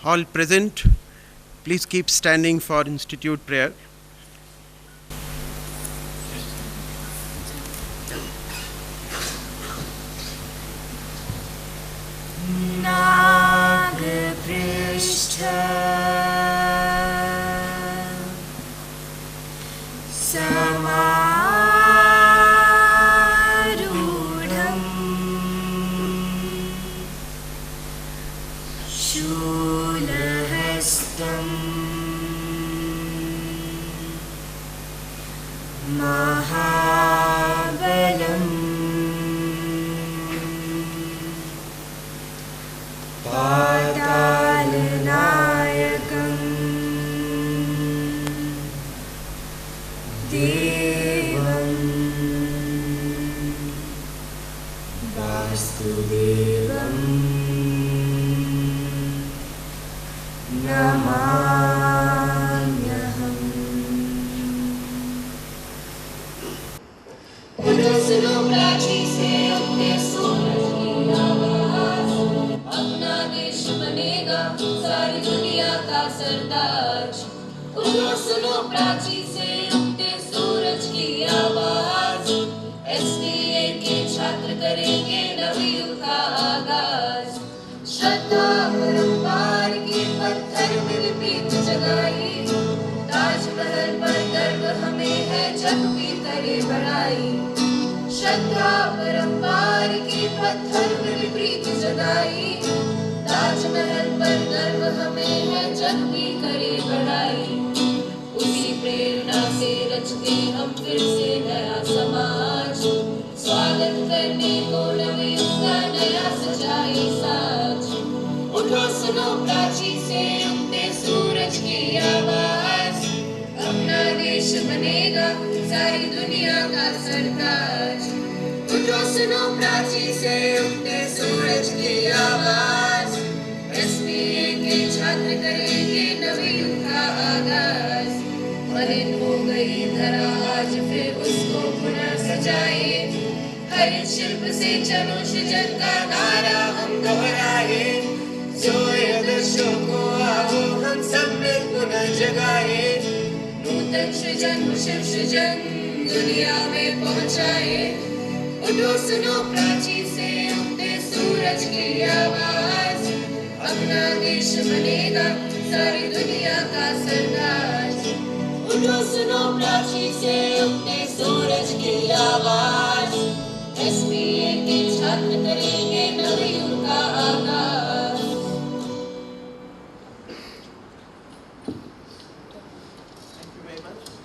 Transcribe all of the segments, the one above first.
All present, please keep standing for institute prayer.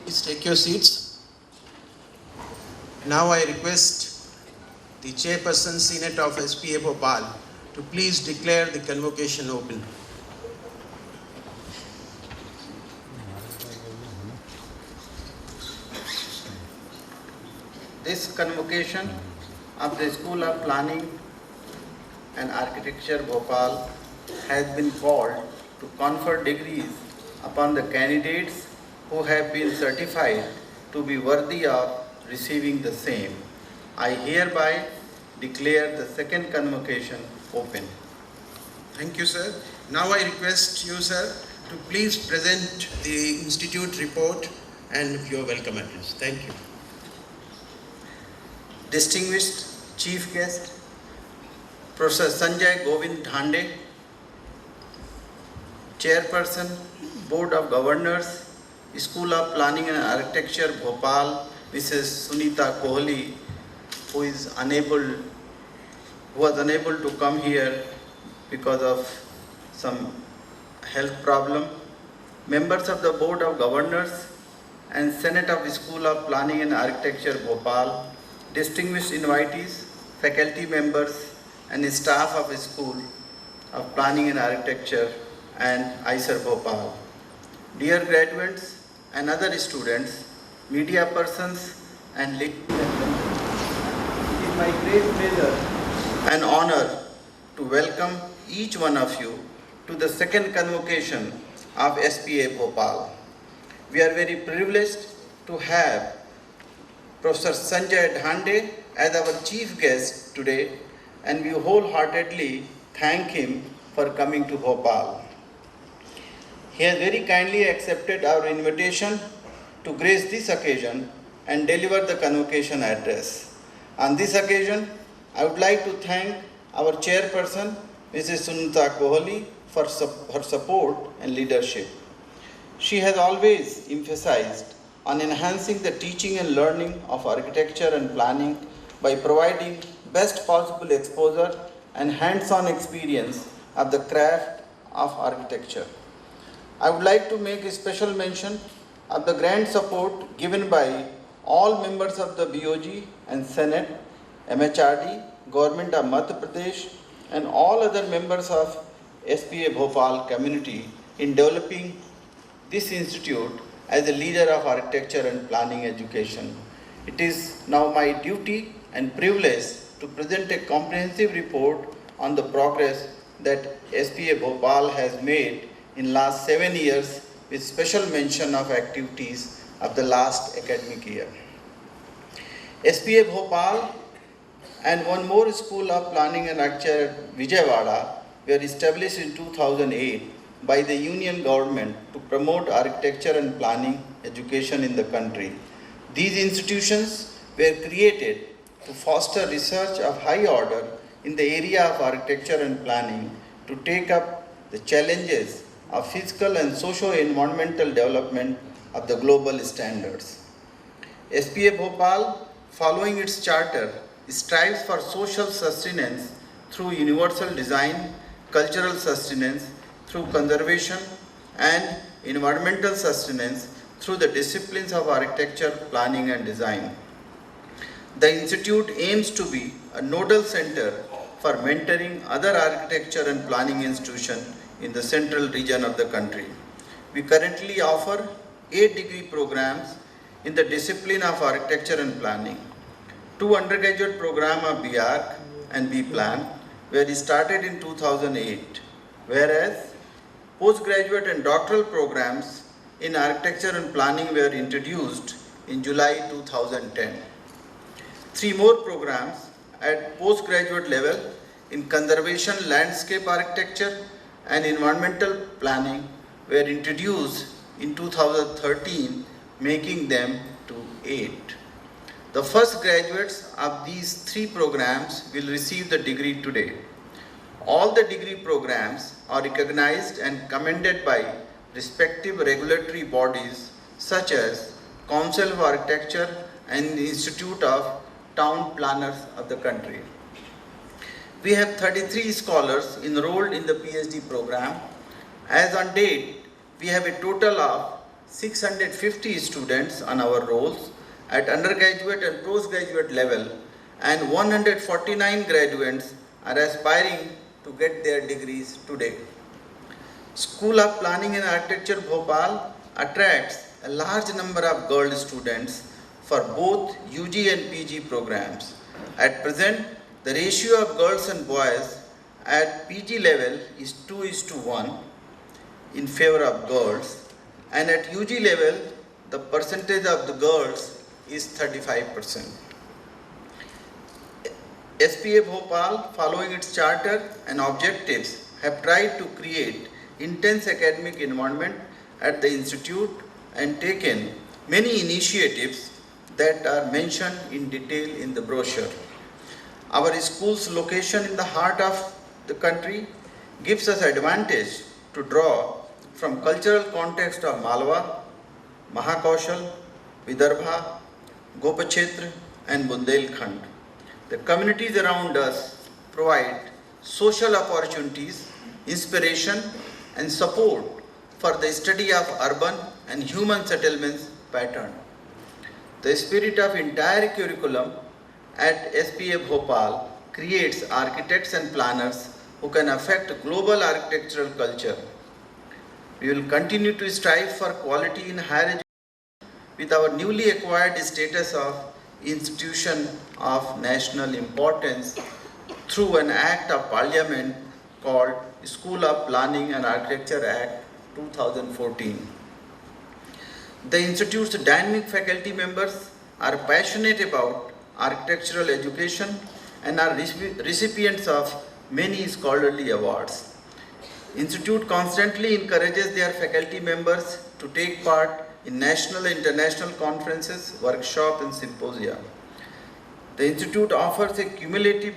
Please take your seats. Now I request the Chairperson Senate of SPA Bhopal to please declare the convocation open. This convocation of the School of Planning and Architecture Bhopal has been called to confer degrees upon the candidates who have been certified to be worthy of receiving the same. I hereby declare the second convocation open. Thank you, sir. Now I request you, sir, to please present the institute report and your welcome address. Thank you. Distinguished Chief Guest, Professor Sanjay Govind Dhande, Chairperson, Board of Governors, School of Planning and Architecture Bhopal, Mrs. Sunita Kohli, who was unable to come here because of some health problem, members of the Board of Governors and Senate of School of Planning and Architecture Bhopal, distinguished invitees, faculty members and staff of School of Planning and Architecture and ISER Bhopal. Dear graduates and other students, media persons and ladies and gentlemen, it is my great pleasure and honor to welcome each one of you to the second convocation of SPA Bhopal. We are very privileged to have Professor Sanjay Dhande as our chief guest today, and we wholeheartedly thank him for coming to Bhopal. He has very kindly accepted our invitation to grace this occasion and deliver the convocation address. On this occasion, I would like to thank our chairperson, Mrs. Sunita Kohli, for her support and leadership. She has always emphasized on enhancing the teaching and learning of architecture and planning by providing best possible exposure and hands-on experience of the craft of architecture. I would like to make a special mention of the grand support given by all members of the BOG and Senate, MHRD, Government of Madhya Pradesh, and all other members of SPA Bhopal community in developing this institute as a leader of architecture and planning education. It is now my duty and privilege to present a comprehensive report on the progress that SPA Bhopal has made in last 7 years with special mention of activities of the last academic year. SPA Bhopal and one more school of planning and architecture at Vijayawada were established in 2008 by the Union government to promote architecture and planning education in the country. These institutions were created to foster research of high order in the area of architecture and planning to take up the challenges of physical and socio-environmental development of the global standards. SPA Bhopal, following its charter, strives for social sustenance through universal design, cultural sustenance through conservation, and environmental sustenance through the disciplines of architecture, planning, and design. The institute aims to be a nodal center for mentoring other architecture and planning institutions in the central region of the country. We currently offer 8 degree programs in the discipline of architecture and planning. 2 undergraduate programs of BArch and B-Plan were started in 2008, whereas postgraduate and doctoral programs in architecture and planning were introduced in July 2010. 3 more programs at postgraduate level in conservation, landscape architecture, and environmental planning were introduced in 2013, making them to 8. The first graduates of these 3 programs will receive the degree today. All the degree programs are recognized and commended by respective regulatory bodies such as Council of Architecture and the Institute of Town Planners of the country. We have 33 scholars enrolled in the PhD program. As on date, we have a total of 650 students on our rolls at undergraduate and postgraduate level, and 149 graduates are aspiring to get their degrees today. School of Planning and Architecture Bhopal attracts a large number of girl students for both UG and PG programs. At present, the ratio of girls and boys at PG level is 2:1 in favor of girls, and at UG level, the percentage of the girls is 35%. SPA Bhopal, following its charter and objectives, have tried to create intense academic environment at the institute and taken many initiatives that are mentioned in detail in the brochure. Our school's location in the heart of the country gives us advantage to draw from cultural context of Malwa, Mahakaushal, Vidarbha, Gopachetra, and Bundelkhand. The communities around us provide social opportunities, inspiration, and support for the study of urban and human settlements pattern. The spirit of entire curriculum at SPA Bhopal creates architects and planners who can affect global architectural culture. We will continue to strive for quality in higher education with our newly acquired status of institution of national importance through an act of parliament called School of Planning and Architecture Act 2014. The institute's dynamic faculty members are passionate about architectural education and are recipients of many scholarly awards. Institute constantly encourages their faculty members to take part in national and international conferences, workshops and symposia. The Institute offers a cumulative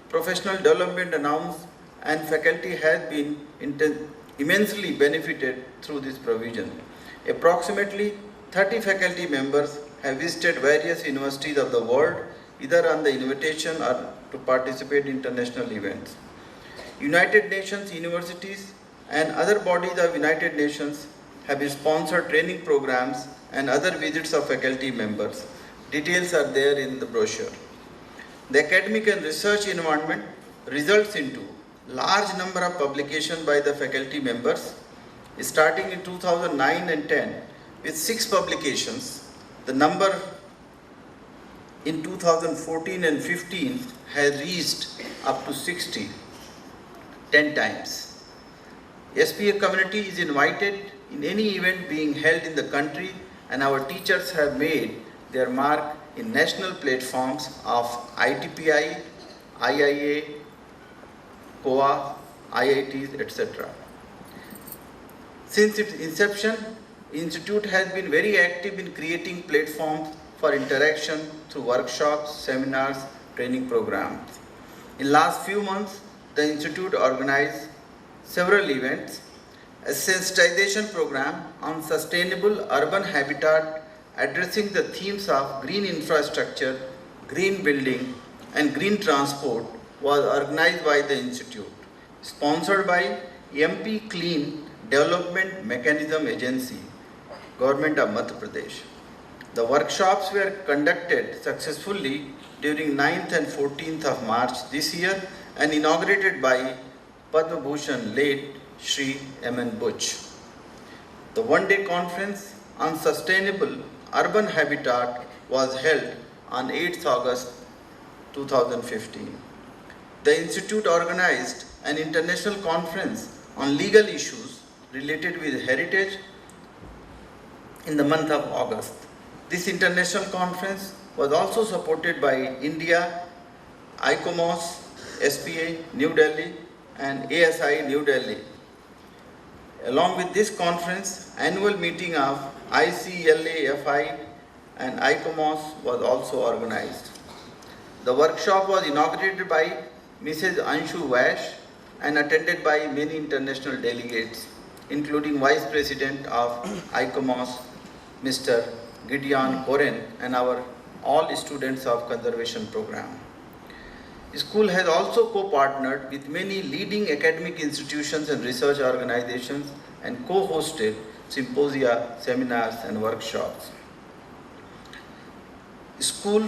professional development announced and faculty has been immensely benefited through this provision. Approximately 30 faculty members have visited various universities of the world either on the invitation or to participate in international events. United Nations universities and other bodies of United Nations have sponsored training programs and other visits of faculty members. Details are there in the brochure. The academic and research environment results into large number of publications by the faculty members, starting in 2009 and 10 with 6 publications. The number in 2014 and 15 has reached up to 60, 10 times. SPA community is invited in any event being held in the country, and our teachers have made their mark in national platforms of ITPI, IIA, COA, IITs, etc. Since its inception, Institute has been very active in creating platforms for interaction through workshops, seminars, training programs. In last few months, the Institute organized several events, a sensitization program on sustainable urban habitat addressing the themes of green infrastructure, green building and green transport was organized by the Institute, sponsored by MP Clean Development Mechanism Agency, Government of Madhya Pradesh. The workshops were conducted successfully during 9th and 14th of March this year and inaugurated by Padma Bhushan late Shri M.N. Butch. The one-day conference on sustainable urban habitat was held on 8th August 2015. The Institute organized an international conference on legal issues related with heritage in the month of August. This international conference was also supported by India, ICOMOS, SPA, New Delhi and ASI, New Delhi. Along with this conference, annual meeting of ICLAFI and ICOMOS was also organized. The workshop was inaugurated by Mrs. Anshu Vash and attended by many international delegates, including Vice President of ICOMOS, Mr. Gideon Koren, and all students of conservation program. The school has also co-partnered with many leading academic institutions and research organizations and co-hosted symposia, seminars and workshops. School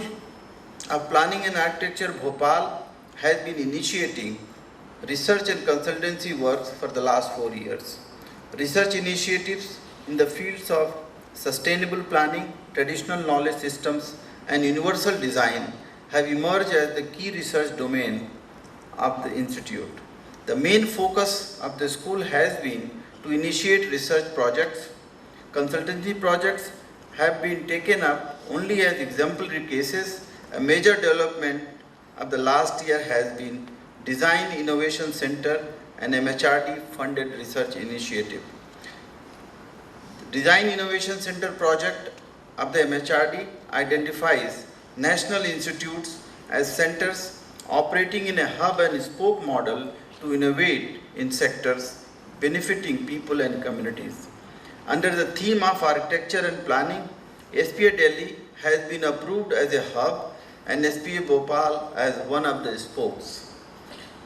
of Planning and Architecture Bhopal has been initiating research and consultancy works for the last 4 years. Research initiatives in the fields of sustainable planning, traditional knowledge systems and universal design have emerged as the key research domain of the Institute. The main focus of the school has been to initiate research projects. Consultancy projects have been taken up only as exemplary cases. A major development of the last year has been Design Innovation Center and MHRD funded research initiative. The Design Innovation Center project of the MHRD identifies national institutes as centers operating in a hub and spoke model to innovate in sectors benefiting people and communities. Under the theme of architecture and planning, SPA Delhi has been approved as a hub and SPA Bhopal as one of the spokes.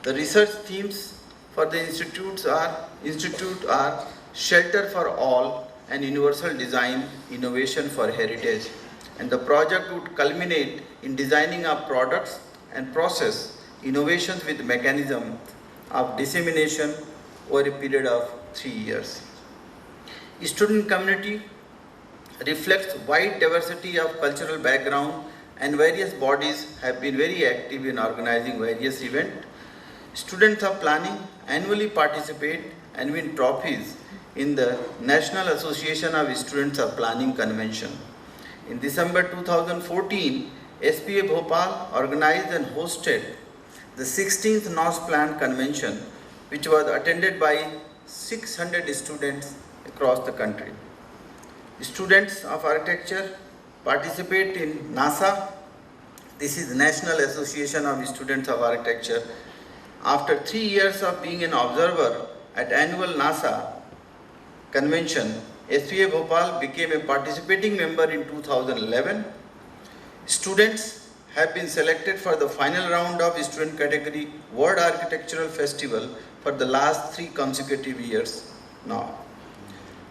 The research themes for the institute are Shelter for All and Universal Design Innovation for Heritage. And the project would culminate in designing of products and process innovations with mechanism of dissemination over a period of 3 years. Student community reflects wide diversity of cultural background and various bodies have been very active in organizing various events. Students of planning annually participate and win trophies in the National Association of Students of Planning Convention. In December 2014, SPA Bhopal organized and hosted the 16th NOS Plan Convention, which was attended by 600 students across the country. Students of architecture participate in NASA. This is the National Association of Students of Architecture. After 3 years of being an observer at annual NASA convention, SPA Bhopal became a participating member in 2011. Students have been selected for the final round of student category World Architectural Festival for the last 3 consecutive years now.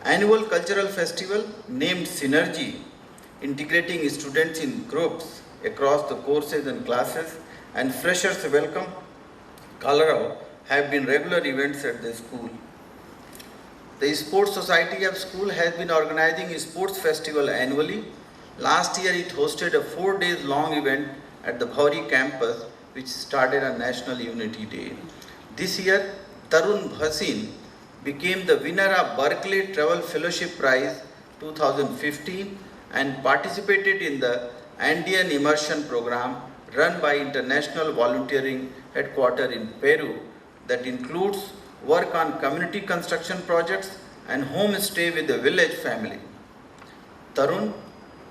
Annual cultural festival named Synergy, integrating students in groups across the courses and classes, and Freshers Welcome Colorado have been regular events at the school. The Sports Society of School has been organizing a sports festival annually. Last year it hosted a 4 days long event at the Bhauri campus, which started on National Unity Day. This year, Tarun Bhasin became the winner of Berkeley Travel Fellowship Prize 2015 and participated in the Andean Immersion Program run by International Volunteering Headquarters in Peru that includes work on community construction projects and homestay with the village family. Tarun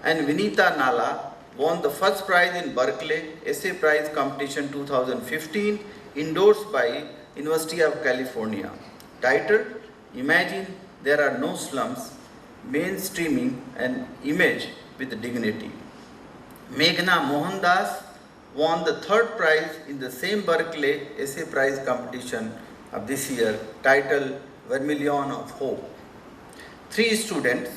and Vinita Nala won the first prize in Berkeley Essay Prize Competition 2015 endorsed by University of California. Titled, Imagine There Are No Slums, Mainstreaming an Image with Dignity. Meghna Mohandas won the third prize in the same Berkeley Essay Prize competition of this year, titled Vermilion of Hope. 3 students,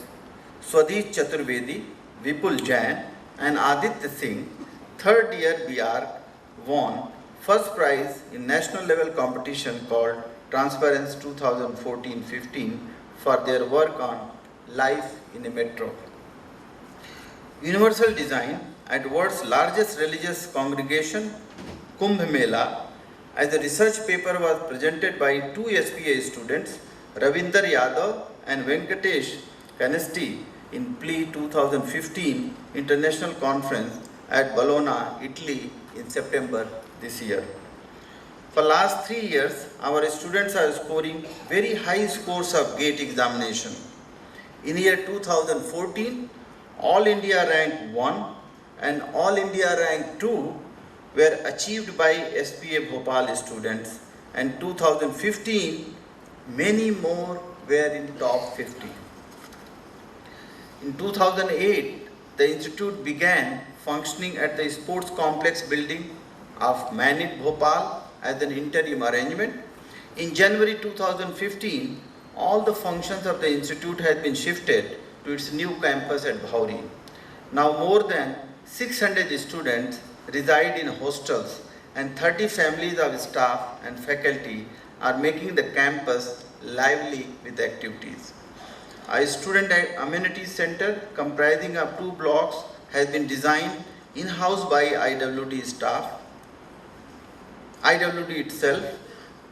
Swadhi Chaturvedi, Vipul Jain and Aditya Singh, third year BR, won first prize in national level competition called Transparency 2014-15 for their work on life in a metro. Universal Design at world's largest religious congregation, Kumbh Mela, as a research paper was presented by 2 SPA students, Ravinder Yadav and Venkatesh Kanesti in PLE 2015 International Conference at Bologna, Italy in September this year. For last 3 years, our students are scoring very high scores of GATE examination. In year 2014, All India Rank 1 and All India Rank 2 were achieved by SPA Bhopal students, and 2015, many more were in top 50. In 2008, the institute began functioning at the sports complex building of Manit Bhopal as an interim arrangement. In January 2015, all the functions of the institute had been shifted to its new campus at Bhauri. Now more than 600 students reside in hostels and 30 families of staff and faculty are making the campus lively with activities. A student amenity center comprising of 2 blocks has been designed in-house by IWD staff. IWD itself.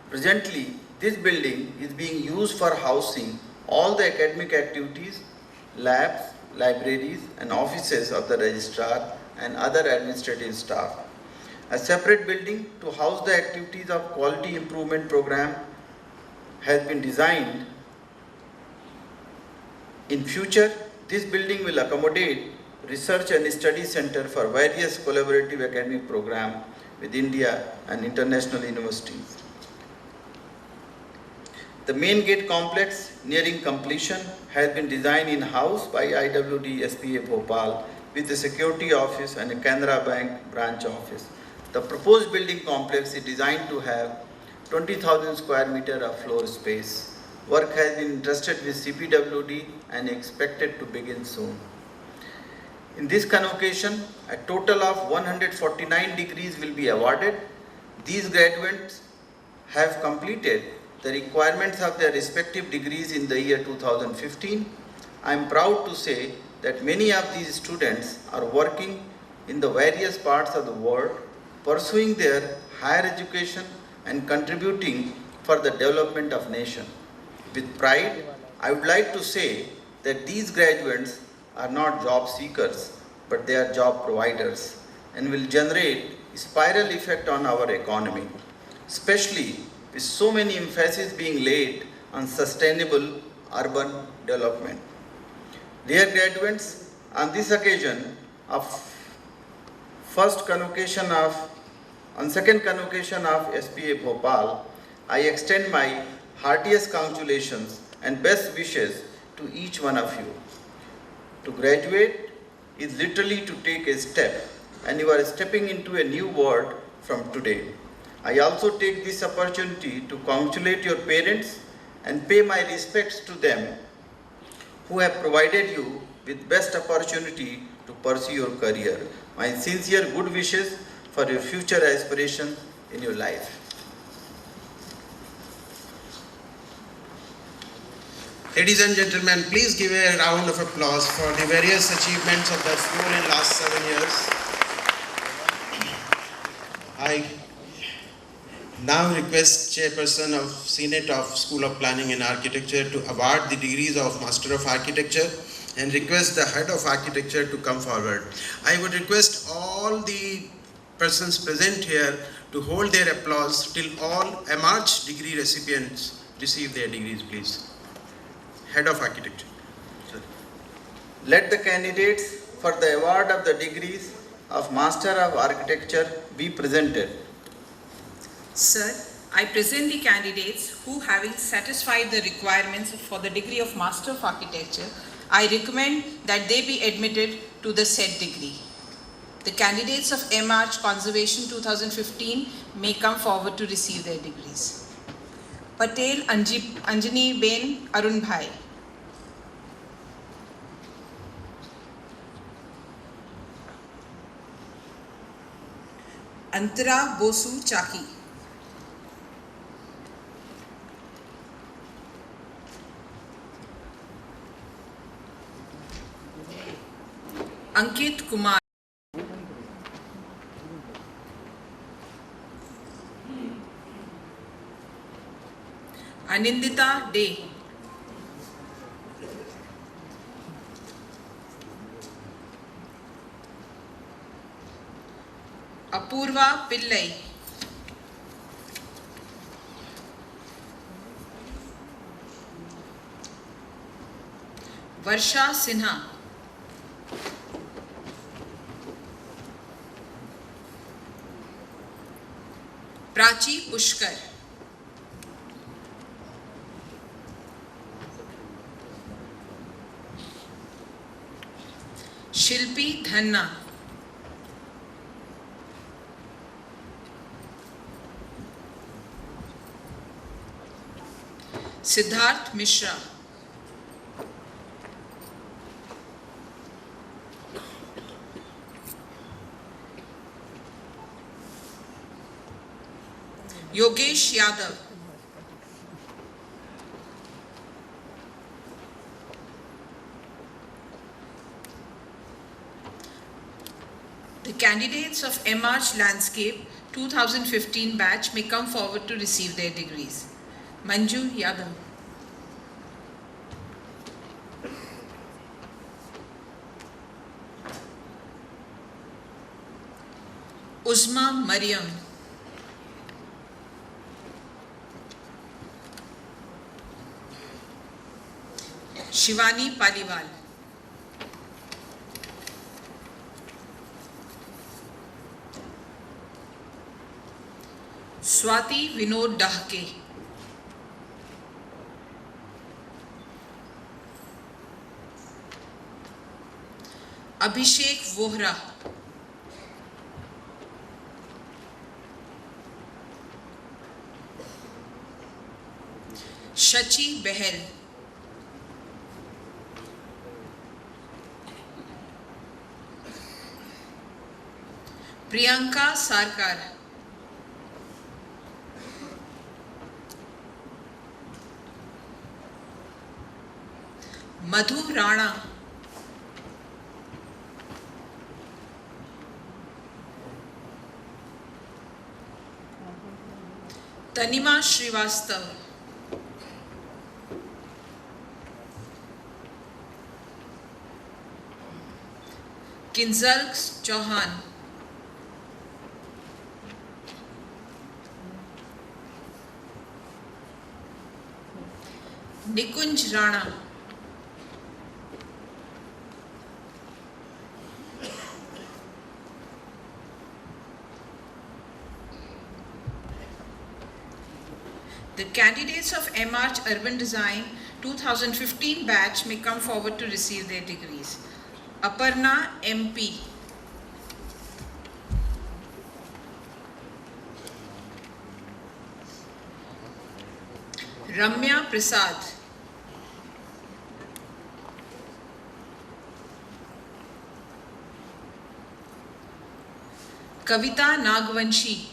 Presently, this building is being used for housing all the academic activities, labs, libraries and offices of the registrar and other administrative staff. A separate building to house the activities of quality improvement program has been designed. In future, this building will accommodate research and study center for various collaborative academic programs with India and international universities. The main gate complex nearing completion has been designed in-house by IWD SPA Bhopal with a security office and a Canara Bank branch office. The proposed building complex is designed to have 20,000 square meter of floor space. Work has been entrusted with CPWD and expected to begin soon. In this convocation, a total of 149 degrees will be awarded. These graduates have completed the requirements of their respective degrees in the year 2015. I am proud to say that many of these students are working in the various parts of the world, pursuing their higher education and contributing for the development of nation. With pride, I would like to say that these graduates are not job seekers, but they are job providers and will generate a spiral effect on our economy, especially with so many emphasis being laid on sustainable urban development. Dear graduates, on this occasion of second convocation of SPA Bhopal, I extend my heartiest congratulations and best wishes to each one of you. To graduate is literally to take a step, and you are stepping into a new world from today. I also take this opportunity to congratulate your parents and pay my respects to them who have provided you with best opportunity to pursue your career. My sincere good wishes for your future aspirations in your life. Ladies and gentlemen, please give a round of applause for the various achievements of the school in last 7 years. I now request Chairperson of Senate of School of Planning and Architecture to award the degrees of Master of Architecture and request the Head of Architecture to come forward. I would request all the persons present here to hold their applause till all emerged degree recipients receive their degrees, please. Head of Architecture. Let the candidates for the award of the degrees of Master of Architecture be presented. Sir, I present the candidates who, having satisfied the requirements for the degree of Master of Architecture, I recommend that they be admitted to the said degree. The candidates of M.Arch Conservation 2015 may come forward to receive their degrees. Patel Anjani Ben Arun Bhai. Antara Bosu Chaki. Ankit Kumar. Anindita Day. Apurva Pillai. Varsha Sinha. Prachi Pushkar. Shilpi Dhanna. Siddharth Mishra. Yogesh Yadav. The candidates of M.Arch Landscape 2015 batch may come forward to receive their degrees. Manju Yadav. Uzma Mariam. Shivani Paliwal. Swati Vinod Dahke. Abhishek Vohra. Shachi Behel. Priyanka Sarkar. Madhu Rana. Tanima Srivastav. Kinzalk Chauhan. Nikunj Rana, the candidates of MArch Urban Design 2015 batch may come forward to receive their degrees. Aparna MP, Ramya Prasad, Kavita Nagvanshi,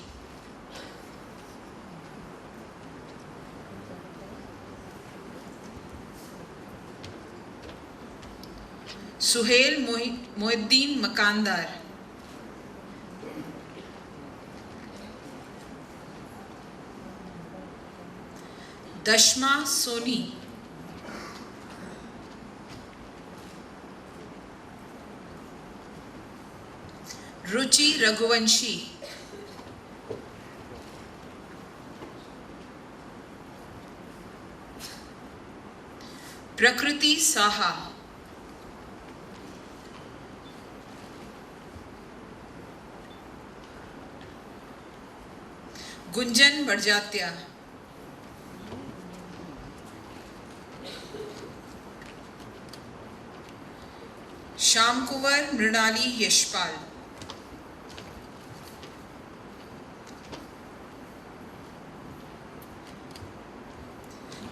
Suhail Mohiddin Makandar, Dashma Soni, Ruchi Raghuvanshi, Prakriti Saha, Gunjan Barjatia, Shamkuvar Mrinali Yashpal,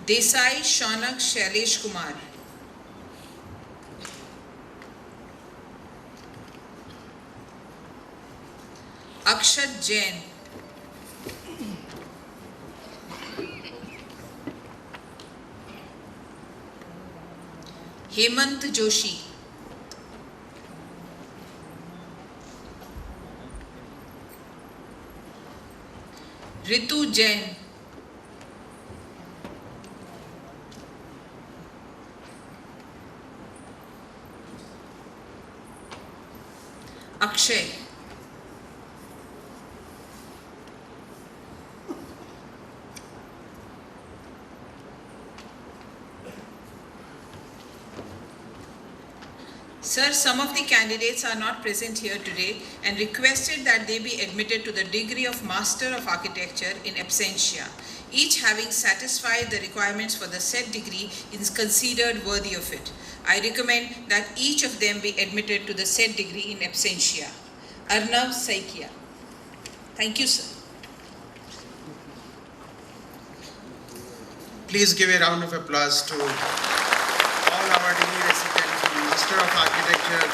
Desai Shaunak Shailesh Kumar, Akshat Jain, Hemant Joshi, Ritu Jain, Akshay, Sir, some of the candidates are not present here today and requested that they be admitted to the degree of Master of Architecture in absentia. Each having satisfied the requirements for the said degree is considered worthy of it. I recommend that each of them be admitted to the said degree in absentia. Arnav Saikia. Thank you, sir. Please give a round of applause to all our degree recipients in Master of Architecture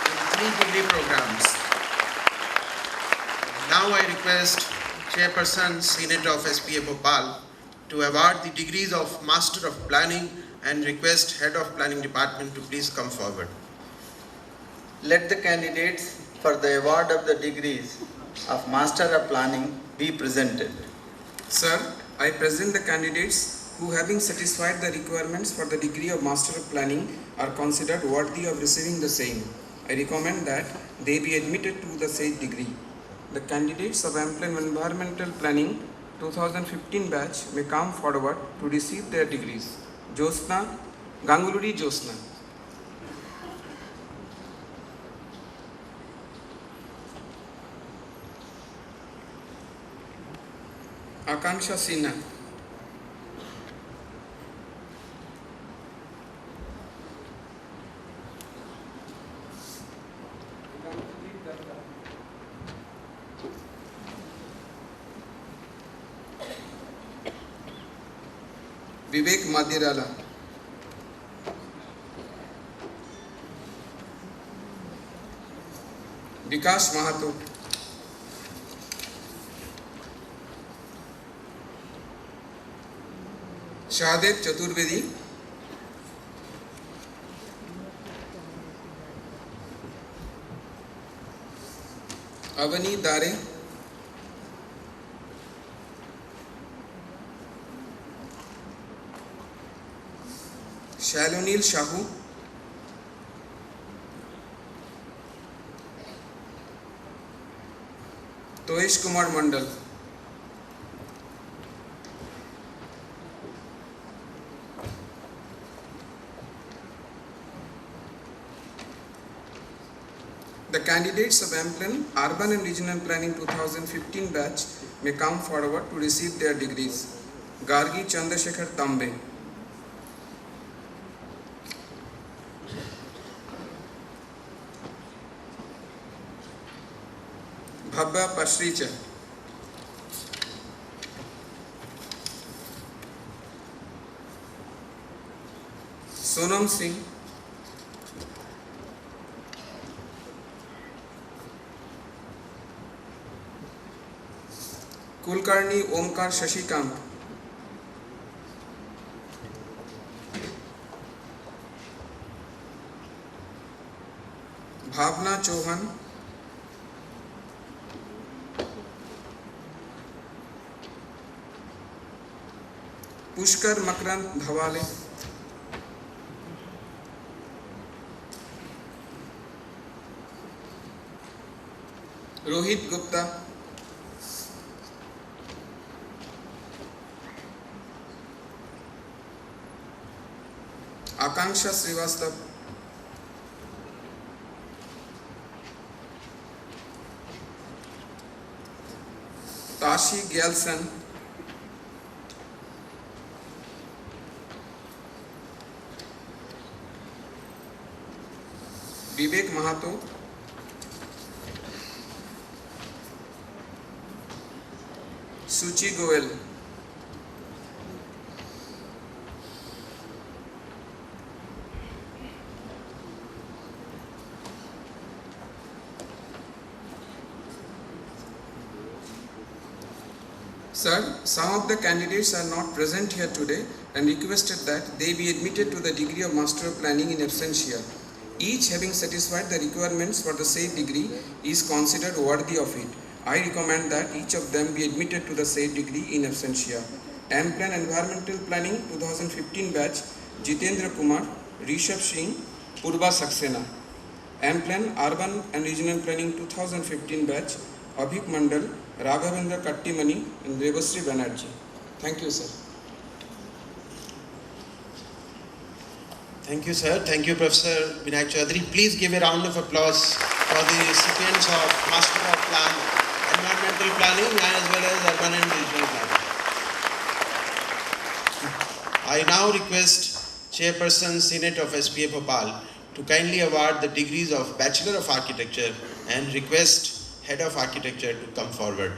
in 3 degree programs. Now I request Chairperson Senate of SPA Bhopal to award the degrees of Master of Planning and request Head of Planning Department to please come forward. Let the candidates for the award of the degrees of Master of Planning be presented. Sir, I present the candidates who, having satisfied the requirements for the degree of Master of Planning, are considered worthy of receiving the same. I recommend that they be admitted to the said degree. The candidates of Ample and Environmental Planning 2015 batch may come forward to receive their degrees. Josna, Ganguluri Josna. Akanksha Sinha. Vivek Madirala. Vikas Mahato. Shahadet Chaturvedi. Avani Dare. Shalonil Shahu. Toesh Kumar Mandal. candidates of AMPLAN Urban and Regional Planning 2015 batch may come forward to receive their degrees. Gargi Chandrasekhar Tambe, Bhabba Pashricha, Sonam Singh, Kulkarni Omkar Shashikant, Bhavna Chauhan, Pushkar Makrant Dhawale, Rohit Gupta, Akanksha Srivastav, Tashi Gyalsan, Vivek Mahato, Suchi Goel, Sir, some of the candidates are not present here today and requested that they be admitted to the degree of Master of Planning in absentia. Each having satisfied the requirements for the said degree is considered worthy of it. I recommend that each of them be admitted to the said degree in absentia. AMPLAN Environmental Planning 2015 batch, Jitendra Kumar, Rishabh Singh, Purva Saxena. AMPLAN Urban and Regional Planning 2015 batch, Abhik Mandal, Raghavendra Kattimani and Devasri Banerjee. Thank you, sir. Thank you, sir. Thank you, Professor Vinayak Chaudhary. Please give a round of applause for the recipients of Master of Plan, Environmental Planning as well as Urban and Regional Planning. I now request Chairperson Senate of SPA Bhopal to kindly award the degrees of Bachelor of Architecture and request Head of Architecture to come forward.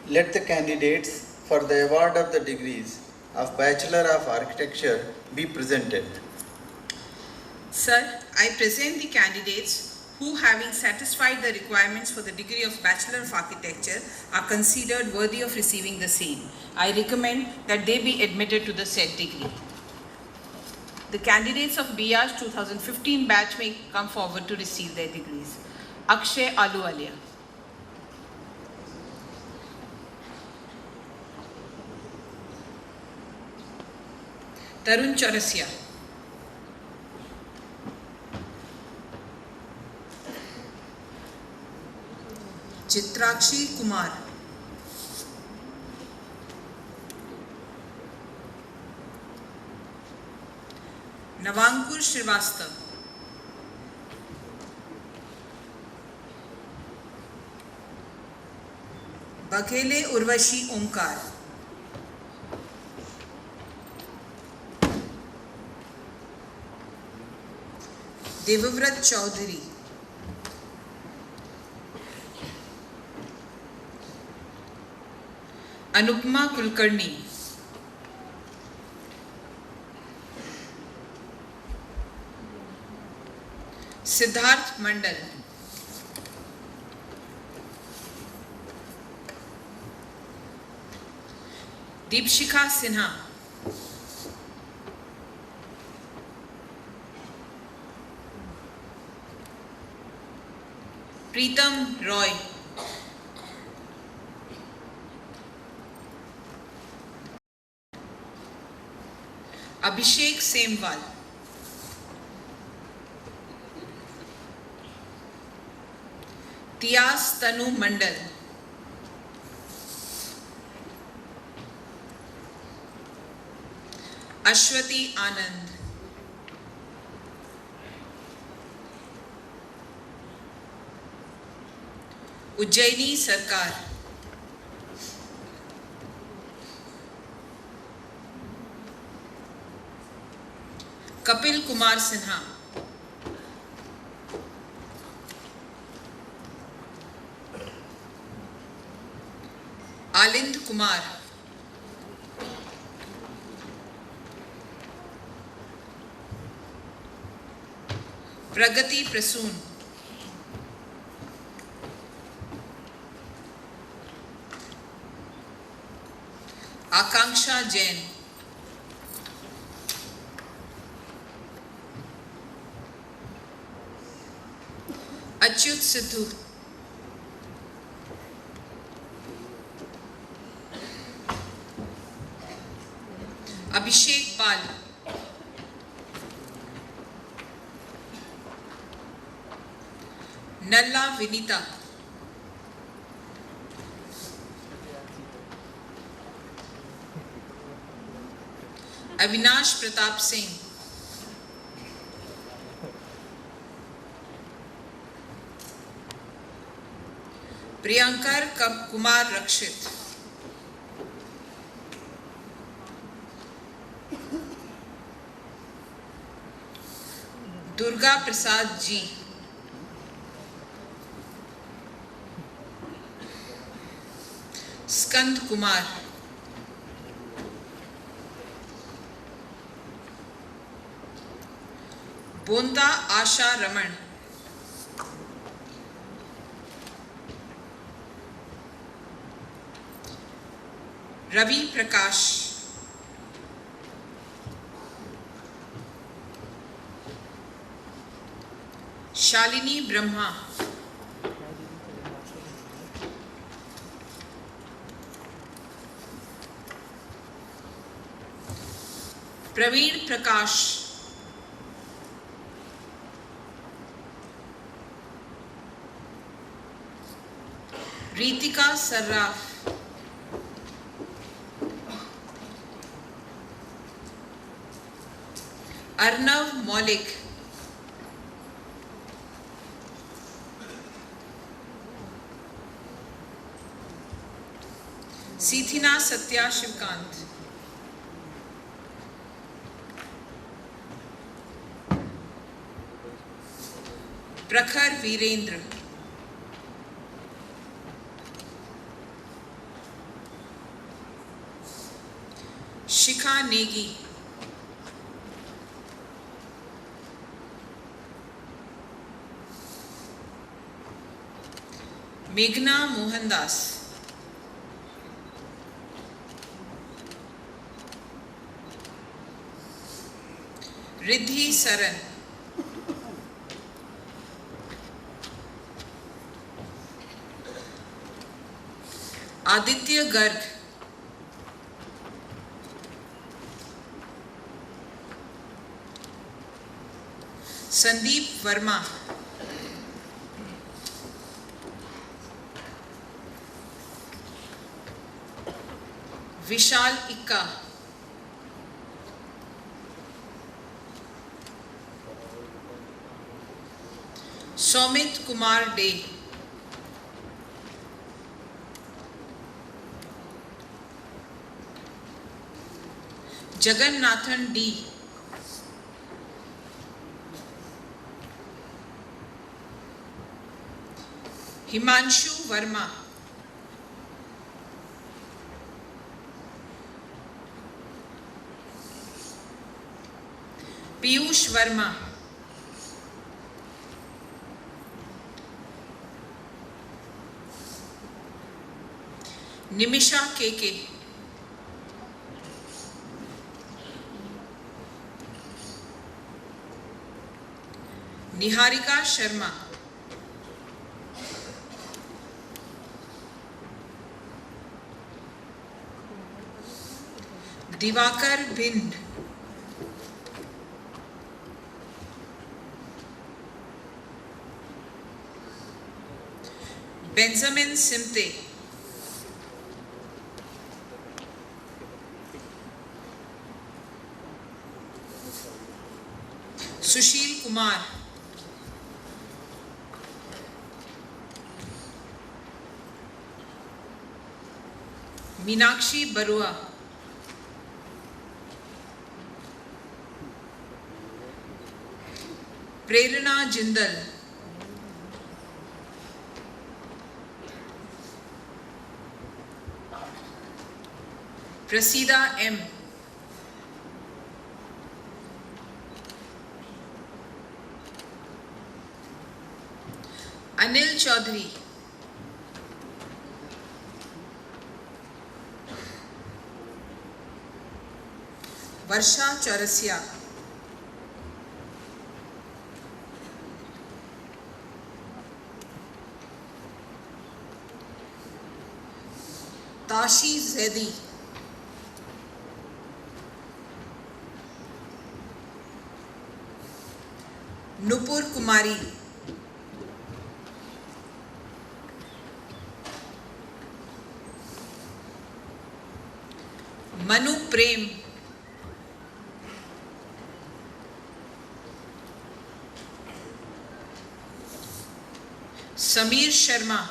Let the candidates for the award of the degrees of Bachelor of Architecture be presented. Sir, I present the candidates who, having satisfied the requirements for the degree of Bachelor of Architecture, are considered worthy of receiving the same. I recommend that they be admitted to the said degree. The candidates of BR's 2015 batch may come forward to receive their degrees. Akshay Aluwalia, Tarun Chaurasia, Chitrakshi Kumar, Navankur Srivastav, Baghele Urvashi Omkar, Devavrat Chaudhary, Anupma Kulkarni, Siddharth Mandal, Deepshikha Sinha, Preetam Roy, Abhishek Semwal, Tias Tanu Mandal, Ashwati Anand, Ujjaini सरकार, कपिल कुमार सिन्हा, आलिंद कुमार, प्रगति प्रसून, आकांक्षा जैन, अच्युत सिद्धू, अभिषेक पाल, नल्ला विनीता, अविनाश प्रताप सिंह, प्रियंकर कुमार रक्षित, दुर्गा प्रसाद जी, स्कंद कुमार, बोंता आशा रमन, रवि प्रकाश, शालिनी ब्रह्मा, प्रवीण प्रकाश, रीतिका सर्राफ, अर्नव मौलिक, सीथिना सत्या शिवकांत, प्रखर वीरेंद्र, शिखा नेगी, मेघना Mohandas, Riddhi Saran, Aditya Garg, Sandeep Verma, Vishal Ekka, Saumit Kumar De, Jagannathan D, Himanshu Verma, Piyush Verma, Nimisha KK, Niharika Sharma, Diwakar Bhind, Benjamin Simte, Sushil Kumar, Meenakshi Barua, Prerana Jindal, Prasida M, Anil Chaudhary, Varsha Chaurasia, Tashi Zedi, Nupur Kumari, Manu Prem, Samir Sharma,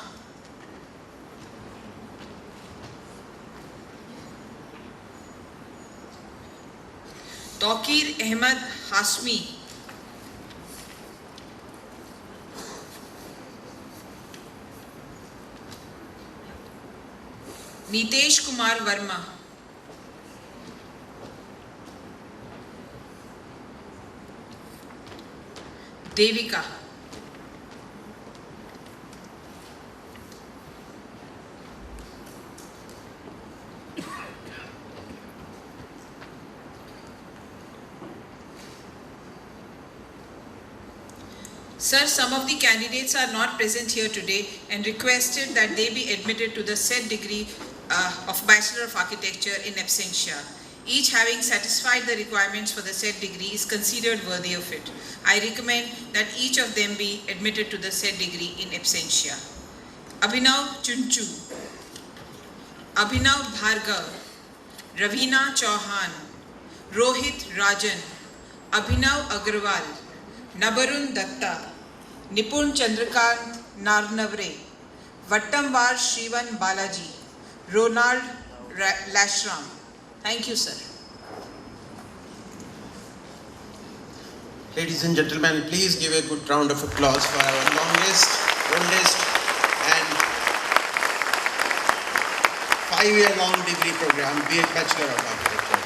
Tawqir Ahmed Hasmi, Nitesh Kumar Verma, Devika, Sir, some of the candidates are not present here today and requested that they be admitted to the said degree of Bachelor of Architecture in absentia. Each having satisfied the requirements for the said degree is considered worthy of it. I recommend that each of them be admitted to the said degree in absentia. Abhinav Chunchu, Abhinav Bhargav, Ravina Chauhan, Rohit Rajan, Abhinav Agrawal, Nabarun Datta, Nipun Chandrakant Narnavre, Vattamvar Shrivan Balaji, Ronald Lashram. Thank you, sir. Ladies and gentlemen, please give a good round of applause for our longest, oldest, and 5-year-long degree program, B.A. Bachelor of Architecture.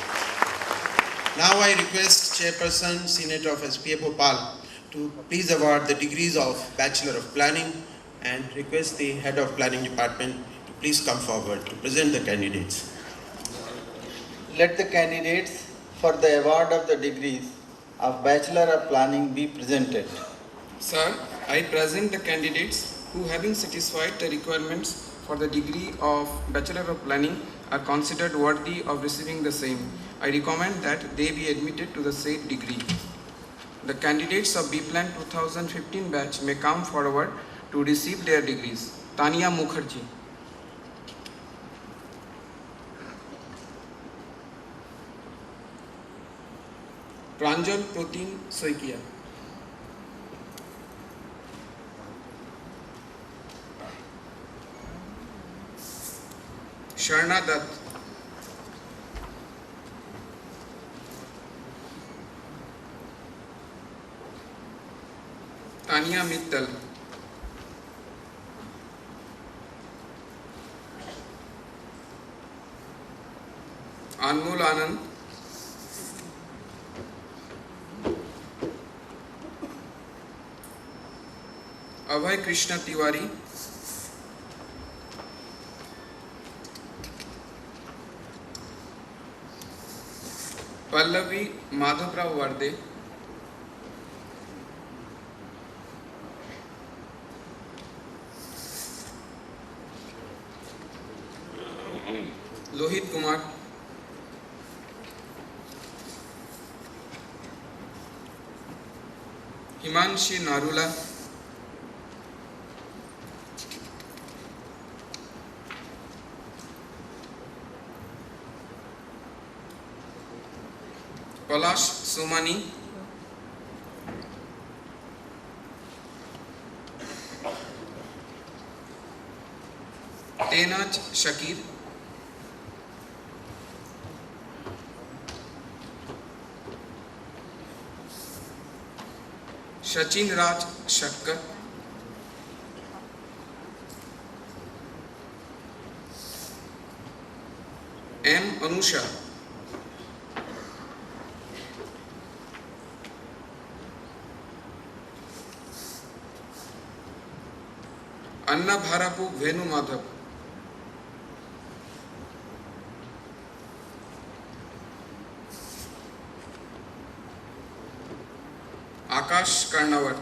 Now I request Chairperson, Senate of S.P.A. Bhopal to please award the degrees of Bachelor of Planning and request the Head of Planning Department to please come forward to present the candidates. Let the candidates for the award of the degrees of Bachelor of Planning be presented. Sir, I present the candidates who, having satisfied the requirements for the degree of Bachelor of Planning, are considered worthy of receiving the same. I recommend that they be admitted to the said degree. The candidates of B-Plan 2015 batch may come forward to receive their degrees. Tania Mukherjee, Pranjal Protein Soikia, Sharna Dutt, Tania Mittal, Anmol Anand, Abhay Krishna Tiwari, Pallavi Madhavrao Varde, Lohit Kumar, Himanshi Narula, Palash Somani, Tenaj Shakir, Sachin Raj Shakkar, M. Anusha, Anna Bharapu Venu Madhav, Akash Karnawat,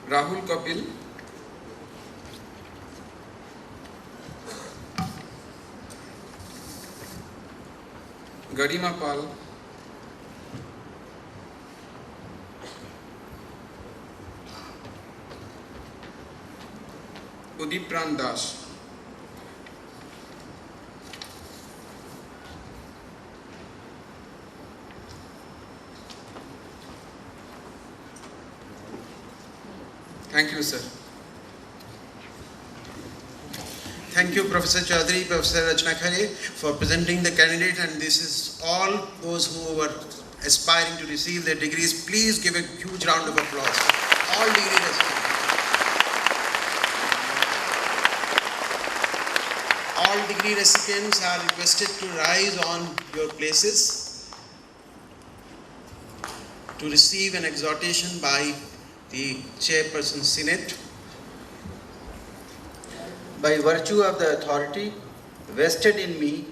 Rahul Kapil, Garima Pal, Udip Pran Das, thank you, sir. Thank you, Professor Chaudhary, Professor Rachna Khare, for presenting the candidate, and this is all those who were aspiring to receive their degrees. Please give a huge round of applause. All degree recipients. All degree recipients are requested to rise on your places to receive an exhortation by the Chairperson Senate. By virtue of the authority vested in me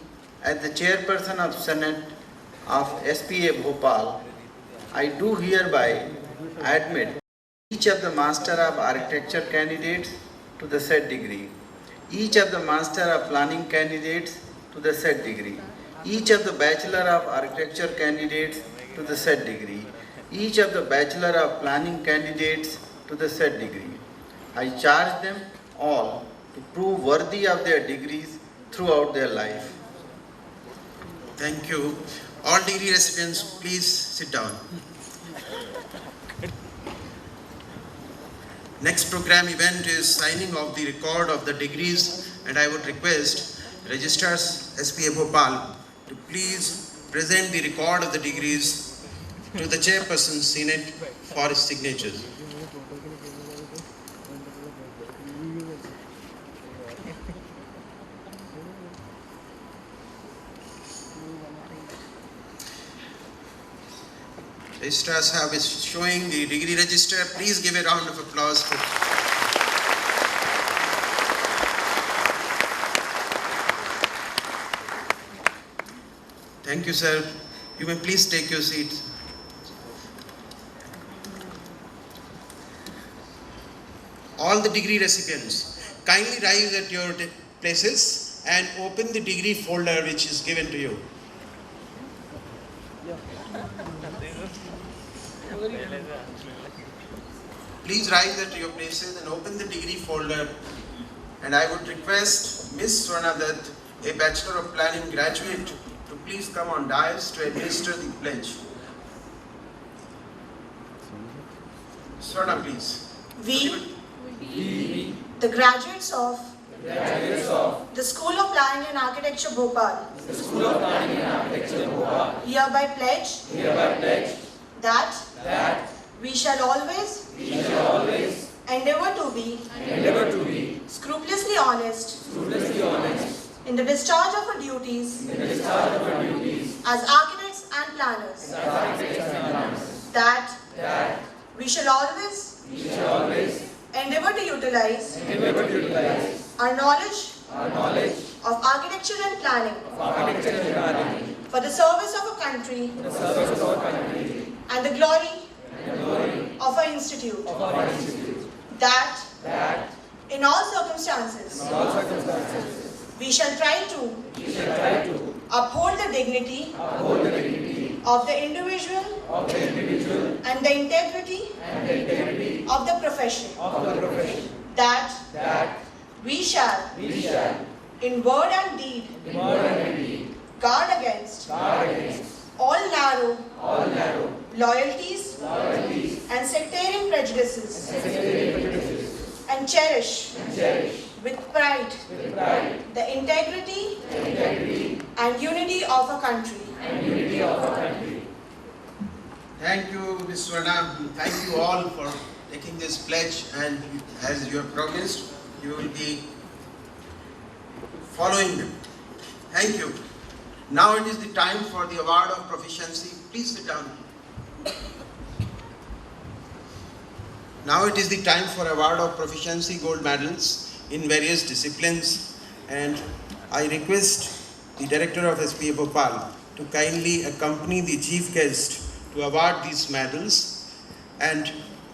as the Chairperson of Senate of SPA Bhopal, I do hereby admit each of the Master of Architecture candidates to the said degree, each of the Master of Planning candidates to the said degree, each of the Bachelor of Architecture candidates to the said degree, each of the Bachelor of Planning candidates to the said degree. I charge them all to prove worthy of their degrees throughout their life. Thank you. All degree recipients, please sit down. Next program event is signing of the record of the degrees, and I would request Registrars SPA Bhopal to please present the record of the degrees to the Chairperson Senate for his signatures. Registrars have is showing the degree register. Please give a round of applause for Thank you, sir. You may please take your seats. All the degree recipients, kindly rise at your places and open the degree folder which is given to you. Please rise at your places and open the degree folder. And I would request Ms. Swarna Dutt, a Bachelor of Planning graduate, to please come on dais to administer the pledge. Swarna, please. We, the graduates of the School of Planning and Architecture Bhopal, hereby pledge that we shall always endeavor to be scrupulously honest in the discharge of our duties as architects and planners, that we shall always endeavor to utilize our knowledge of architecture and planning for the service of our country and the glory of our institute, that in all circumstances we shall try to uphold the dignity of the individual and the integrity of the profession, that we shall in word and deed guard against all narrow loyalties and sectarian prejudices, and cherish with pride, the integrity, and unity of a country. Thank you, Ms. Swarna. Thank you all for taking this pledge, and as you have promised, you will be following them. Thank you. Now it is the time for the award of proficiency. Please sit down. Now it is the time for award of proficiency gold medals in various disciplines, and I request the Director of SPA Bhopal to kindly accompany the chief guest to award these medals. And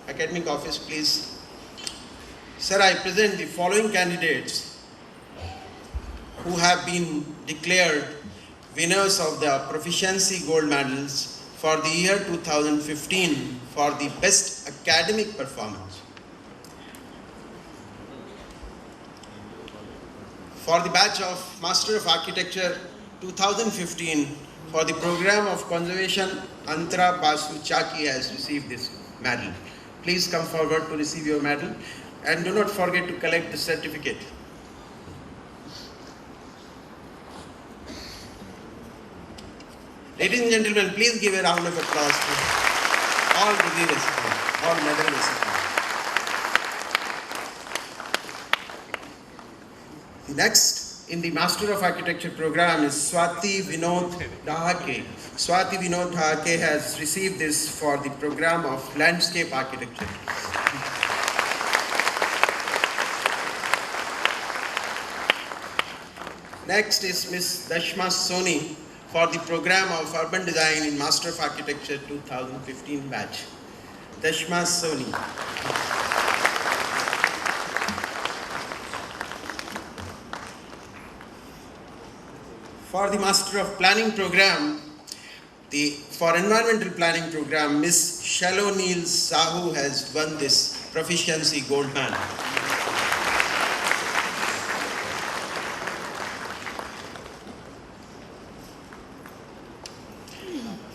Academic Office, please. Sir, I present the following candidates who have been declared winners of the proficiency gold medals for the year 2015 for the best academic performance. For the batch of Master of Architecture 2015 for the program of conservation, Antara Basu Chaki has received this medal. Please come forward to receive your medal, and do not forget to collect the certificate. Ladies and gentlemen, please give a round of applause to all degree recipients, all medal recipients. The next in the Master of Architecture program is Swati Vinod Dhake. Swati Vinod Dhake has received this for the program of Landscape Architecture. Next is Ms. Dashma Soni for the program of Urban Design in Master of Architecture 2015 batch. Dashma Soni. For the Master of Planning program, for Environmental Planning program, Ms. Shallow Neil Sahu has won this proficiency gold medal.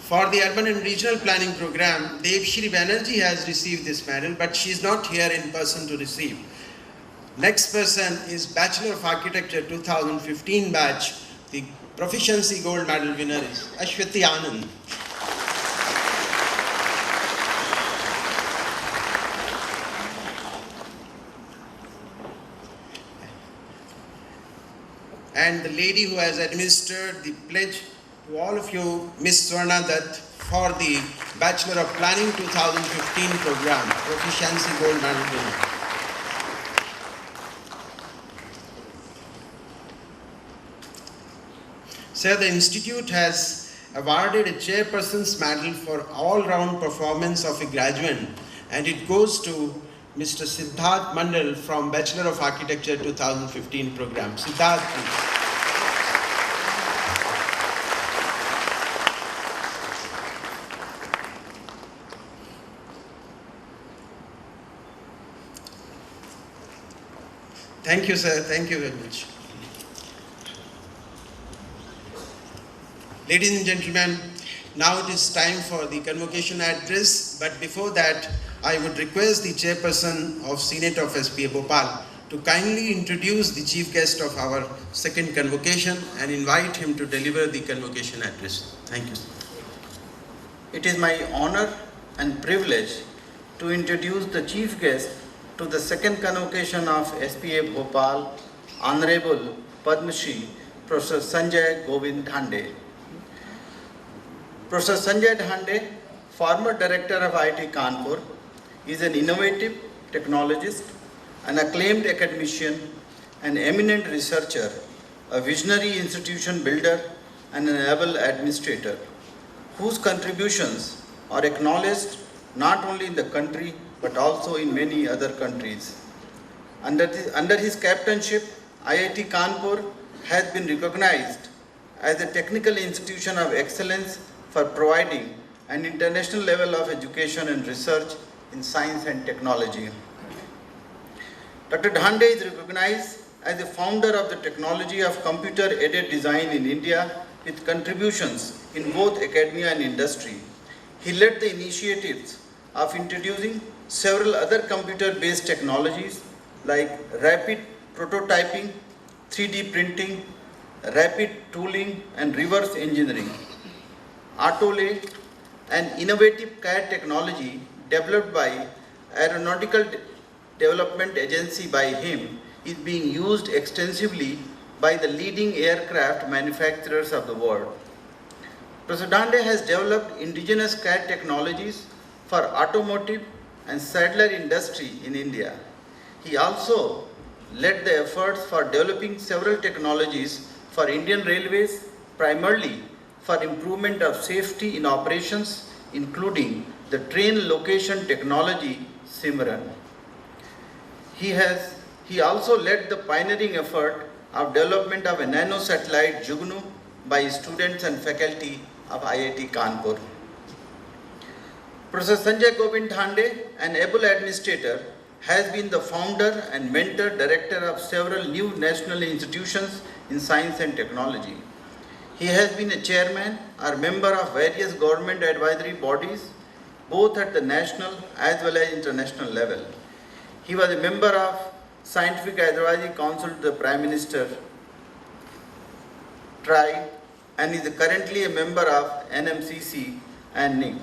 For the Urban and Regional Planning program, Devshri Banerjee has received this medal, but she is not here in person to receive. Next person is Bachelor of Architecture 2015 batch. The proficiency gold medal winner is Ashwati Anand. And the lady who has administered the pledge to all of you, Ms. Swarna Dutt, for the Bachelor of Planning 2015 program, proficiency gold medal winner. Sir, the Institute has awarded a chairperson's medal for all-round performance of a graduate, and it goes to Mr. Siddharth Mandal from Bachelor of Architecture 2015 program. Siddharth, please. Thank you, sir. Thank you very much. Ladies and gentlemen, now it is time for the convocation address, but before that, I would request the chairperson of Senate of SPA Bhopal to kindly introduce the chief guest of our second convocation and invite him to deliver the convocation address. Thank you, sir. It is my honor and privilege to introduce the chief guest to the second convocation of SPA Bhopal, Honorable Padma Shri Professor Sanjay Govind Dhande. Professor Sanjay Dhande, former director of IIT Kanpur, is an innovative technologist, an acclaimed academician, an eminent researcher, a visionary institution builder, and an able administrator, whose contributions are acknowledged not only in the country but also in many other countries. Under his captainship, IIT Kanpur has been recognized as a technical institution of excellence for providing an international level of education and research in science and technology. Dr. Dhande is recognized as the founder of the technology of computer-aided design in India with contributions in both academia and industry. He led the initiatives of introducing several other computer-based technologies like rapid prototyping, 3D printing, rapid tooling and reverse engineering. Atole, an innovative CAD technology developed by Aeronautical Development Agency by him, is being used extensively by the leading aircraft manufacturers of the world. Professor Dhande has developed indigenous CAD technologies for automotive and saddler industry in India. He also led the efforts for developing several technologies for Indian Railways, primarily for improvement of safety in operations, including the train location technology Simran. He also led the pioneering effort of development of a nano satellite Jugnu by students and faculty of IIT Kanpur. Professor Sanjay Govind Dhande, an able administrator, has been the founder and mentor director of several new national institutions in science and technology. He has been a chairman or member of various government advisory bodies, both at the national as well as international level. He was a member of Scientific Advisory Council to the Prime Minister, TRI, and is currently a member of NMCC and NIC.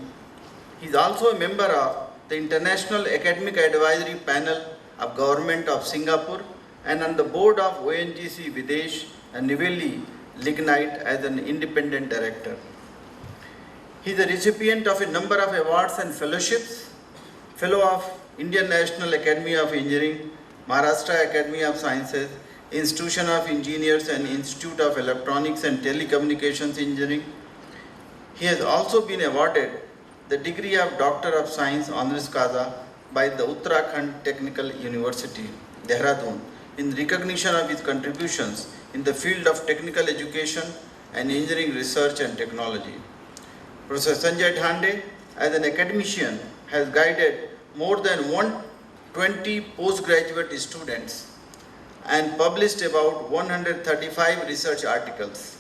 He is also a member of the International Academic Advisory Panel of Government of Singapore and on the board of ONGC Videsh and Niveli Lignite as an independent director. He is a recipient of a number of awards and fellowships, Fellow of Indian National Academy of Engineering, Maharashtra Academy of Sciences, Institution of Engineers and Institute of Electronics and Telecommunications Engineering. He has also been awarded the degree of Doctor of Science Honoris Causa by the Uttarakhand Technical University, Dehradun, in recognition of his contributions in the field of technical education and engineering research and technology. Professor Sanjay Dhande, as an academician, has guided more than 120 postgraduate students and published about 135 research articles.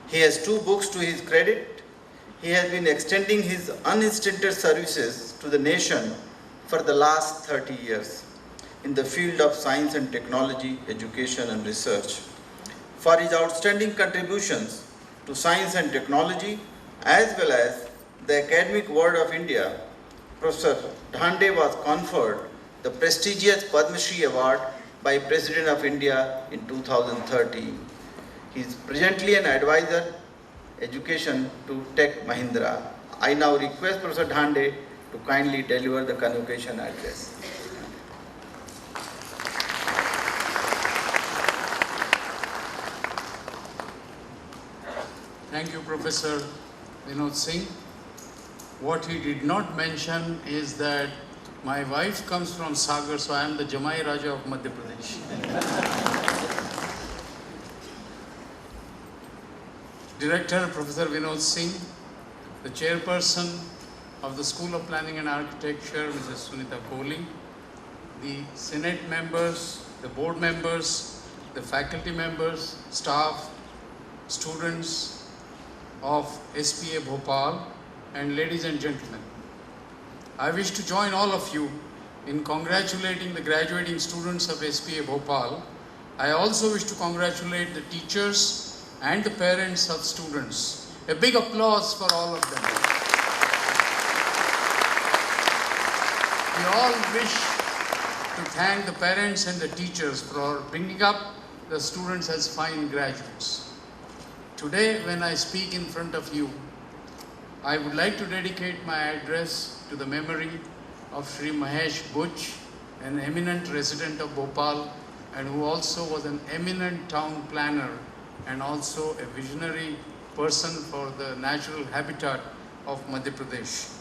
He has 2 books to his credit. He has been extending his unstinted services to the nation for the last 30 years in the field of science and technology, education and research. For his outstanding contributions to science and technology as well as the academic world of India, Professor Dhande was conferred the prestigious Padma Shri Award by President of India in 2013. He is presently an advisor education to Tech Mahindra. I now request Professor Dhande to kindly deliver the convocation address. Thank you, Professor Vinod Singh. What he did not mention is that my wife comes from Sagar, so I am the Jamai Raja of Madhya Pradesh. Director Professor Vinod Singh, the chairperson of the School of Planning and Architecture, Mrs. Sunita Kohli, the Senate members, the board members, the faculty members, staff, students of SPA Bhopal, and ladies and gentlemen. I wish to join all of you in congratulating the graduating students of SPA Bhopal. I also wish to congratulate the teachers and the parents of students. A big applause for all of them. We all wish to thank the parents and the teachers for bringing up the students as fine graduates. Today, when I speak in front of you, I would like to dedicate my address to the memory of Sri Mahesh Buch, an eminent resident of Bhopal and who also was an eminent town planner and also a visionary person for the natural habitat of Madhya Pradesh.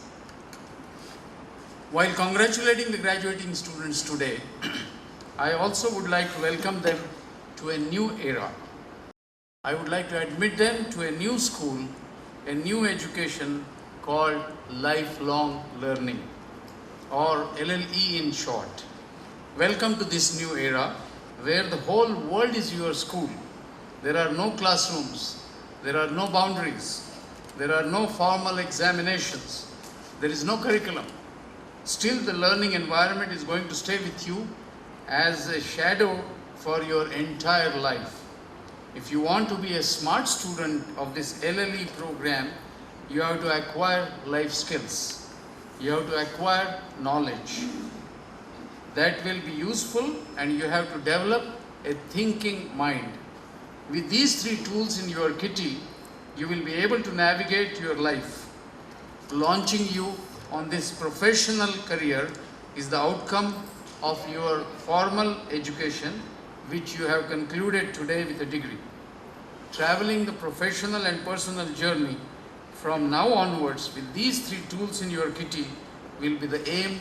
While congratulating the graduating students today, I also would like to welcome them to a new era. I would like to admit them to a new school, a new education called lifelong learning, or LLE in short. Welcome to this new era where the whole world is your school. There are no classrooms, there are no boundaries, there are no formal examinations, there is no curriculum. Still, the learning environment is going to stay with you as a shadow for your entire life. If you want to be a smart student of this LLE program, you have to acquire life skills. You have to acquire knowledge. That will be useful, and you have to develop a thinking mind. With these three tools in your kitty, you will be able to navigate your life. Launching you on this professional career is the outcome of your formal education, which you have concluded today with a degree. Traveling the professional and personal journey from now onwards with these three tools in your kitty will be the aim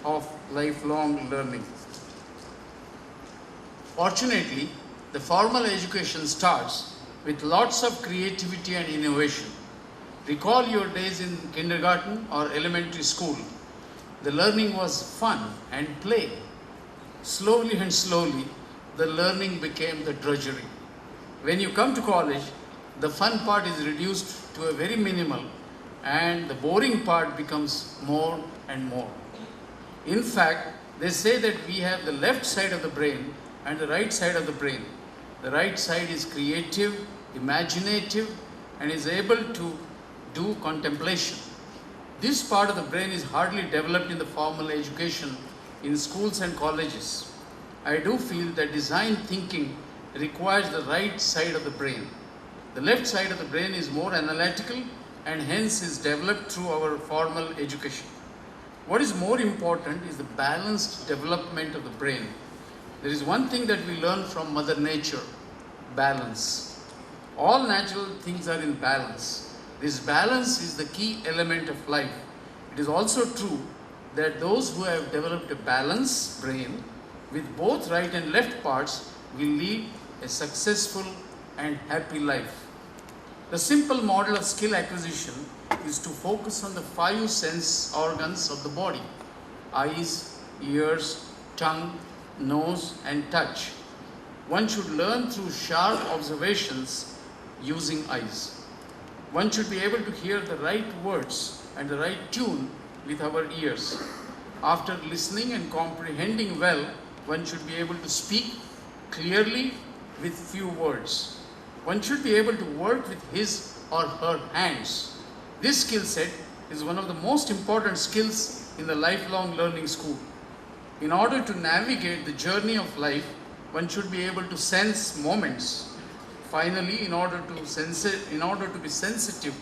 of lifelong learning. Fortunately, the formal education starts with lots of creativity and innovation. Recall your days in kindergarten or elementary school. The learning was fun and play. Slowly and slowly, the learning became the drudgery. When you come to college, the fun part is reduced to a very minimal, and the boring part becomes more and more. In fact, they say that we have the left side of the brain and the right side of the brain. The right side is creative, imaginative, and is able to do contemplation. This part of the brain is hardly developed in the formal education in schools and colleges. I do feel that design thinking requires the right side of the brain. The left side of the brain is more analytical and hence is developed through our formal education. What is more important is the balanced development of the brain. There is one thing that we learn from Mother Nature: balance. All natural things are in balance. This balance is the key element of life. It is also true that those who have developed a balanced brain with both right and left parts will lead a successful and happy life. The simple model of skill acquisition is to focus on the 5 sense organs of the body: eyes, ears, tongue, nose, and touch. One should learn through sharp observations using eyes. One should be able to hear the right words and the right tune with our ears. After listening and comprehending well, one should be able to speak clearly with few words. One should be able to work with his or her hands. This skill set is one of the most important skills in the lifelong learning school. In order to navigate the journey of life, one should be able to sense moments. Finally, in order to be sensitive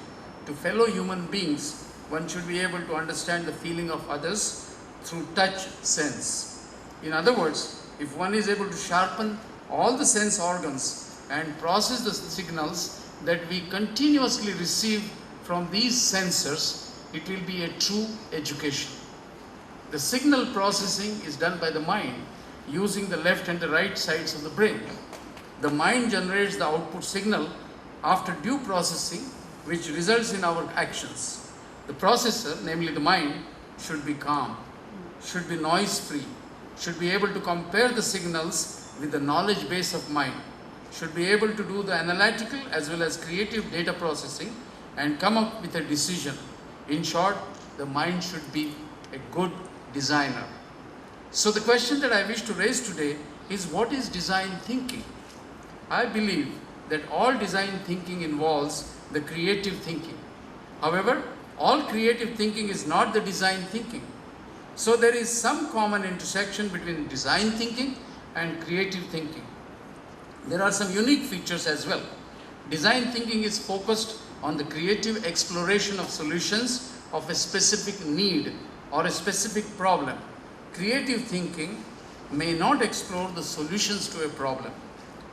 to fellow human beings, one should be able to understand the feeling of others through touch sense. In other words, if one is able to sharpen all the sense organs and process the signals that we continuously receive from these sensors, it will be a true education. The signal processing is done by the mind using the left and the right sides of the brain. The mind generates the output signal after due processing, which results in our actions. The processor, namely the mind, should be calm, should be noise-free, should be able to compare the signals with the knowledge base of mind, should be able to do the analytical as well as creative data processing and come up with a decision. In short, the mind should be a good designer. So the question that I wish to raise today is, what is design thinking? I believe that all design thinking involves the creative thinking. However, all creative thinking is not the design thinking. So there is some common intersection between design thinking and creative thinking. There are some unique features as well. Design thinking is focused on the creative exploration of solutions of a specific need or a specific problem. Creative thinking may not explore the solutions to a problem.